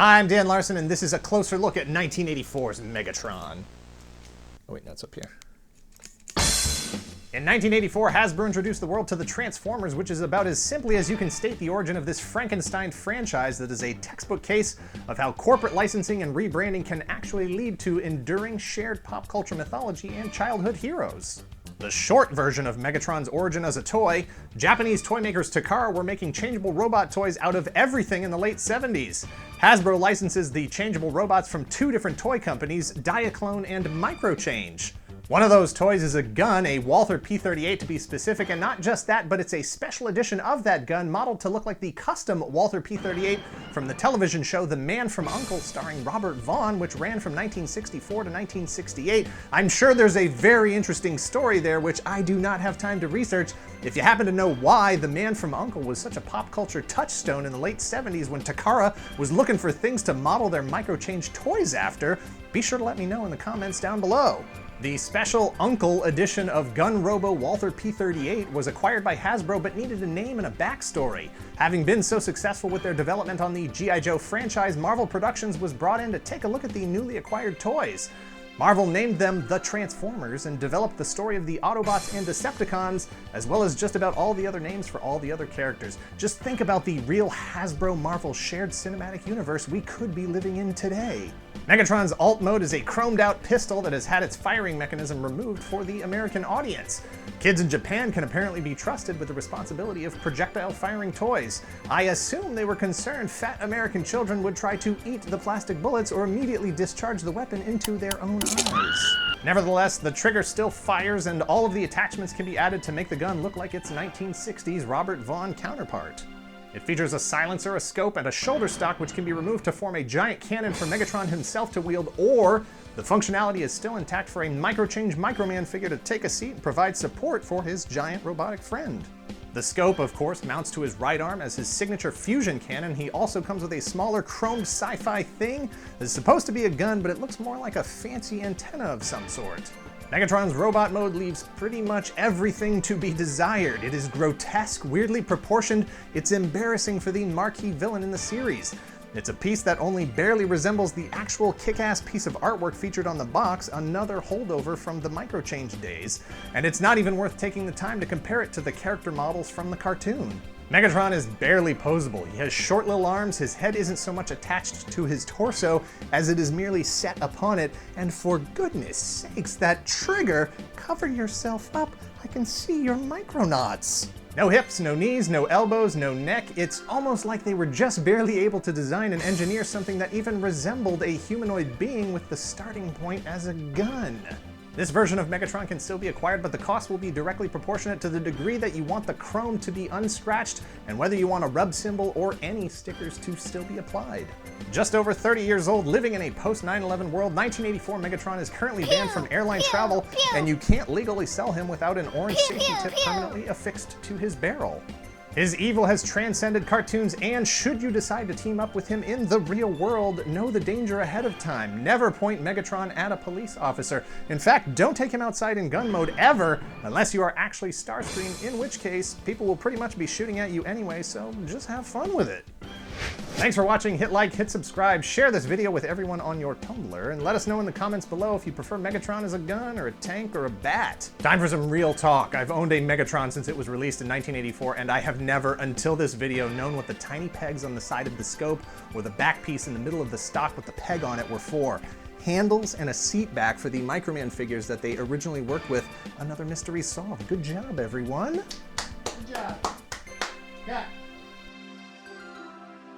I'm Dan Larson, and this is a closer look at 1984's Megatron. Oh wait, no, it's up here. In 1984, Hasbro introduced the world to the Transformers, which is about as simply as you can state the origin of this Frankenstein franchise that is a textbook case of how corporate licensing and rebranding can actually lead to enduring shared pop culture mythology and childhood heroes. The short version of Megatron's origin as a toy, Japanese toy makers Takara were making changeable robot toys out of everything in the late 70s. Hasbro licenses the changeable robots from two different toy companies, Diaclone and Microchange. One of those toys is a gun, a Walther P-38 to be specific, and not just that, but it's a special edition of that gun modeled to look like the custom Walther P-38 from the television show The Man from U.N.C.L.E. starring Robert Vaughn, which ran from 1964 to 1968. I'm sure there's a very interesting story there, which I do not have time to research. If you happen to know why The Man from U.N.C.L.E. was such a pop culture touchstone in the late 70s when Takara was looking for things to model their Microchange toys after, be sure to let me know in the comments down below. The special U.N.C.L.E. edition of Gun Robo Walther P-38 was acquired by Hasbro but needed a name and a backstory. Having been so successful with their development on the G.I. Joe franchise, Marvel Productions was brought in to take a look at the newly acquired toys. Marvel named them the Transformers and developed the story of the Autobots and Decepticons, as well as just about all the other names for all the other characters. Just think about the real Hasbro-Marvel shared cinematic universe we could be living in today. Megatron's Alt Mode is a chromed-out pistol that has had its firing mechanism removed for the American audience. Kids in Japan can apparently be trusted with the responsibility of projectile-firing toys. I assume they were concerned fat American children would try to eat the plastic bullets or immediately discharge the weapon into their own eyes. Nevertheless, the trigger still fires, and all of the attachments can be added to make the gun look like its 1960s Robert Vaughn counterpart. It features a silencer, a scope, and a shoulder stock which can be removed to form a giant cannon for Megatron himself to wield, or the functionality is still intact for a Microchange Microman figure to take a seat and provide support for his giant robotic friend. The scope, of course, mounts to his right arm as his signature fusion cannon. He also comes with a smaller chromed sci-fi thing that is supposed to be a gun, but it looks more like a fancy antenna of some sort. Megatron's robot mode leaves pretty much everything to be desired. It is grotesque, weirdly proportioned. It's embarrassing for the marquee villain in the series. It's a piece that only barely resembles the actual kick-ass piece of artwork featured on the box, another holdover from the Microchange days. And it's not even worth taking the time to compare it to the character models from the cartoon. Megatron is barely poseable. He has short little arms, his head isn't so much attached to his torso as it is merely set upon it, and for goodness sakes, that trigger! Cover yourself up, I can see your micronauts! No hips, no knees, no elbows, no neck. It's almost like they were just barely able to design and engineer something that even resembled a humanoid being with the starting point as a gun. This version of Megatron can still be acquired, but the cost will be directly proportionate to the degree that you want the chrome to be unscratched and whether you want a rub symbol or any stickers to still be applied. Just over 30 years old, living in a post-9/11 world, 1984 Megatron is currently banned from airline travel, and you can't legally sell him without an orange safety tip permanently affixed to his barrel. His evil has transcended cartoons, and should you decide to team up with him in the real world, know the danger ahead of time. Never point Megatron at a police officer. In fact, don't take him outside in gun mode ever, unless you are actually Starscream, in which case, people will pretty much be shooting at you anyway, so just have fun with it. Thanks for watching. Hit like, hit subscribe, share this video with everyone on your Tumblr, and let us know in the comments below if you prefer Megatron as a gun or a tank or a bat. Time for some real talk. I've owned a Megatron since it was released in 1984, and I have never, until this video, known what the tiny pegs on the side of the scope or the back piece in the middle of the stock with the peg on it were for. Handles and a seat back for the Microman figures that they originally worked with. Another mystery solved. Good job, everyone. Good job. Yeah.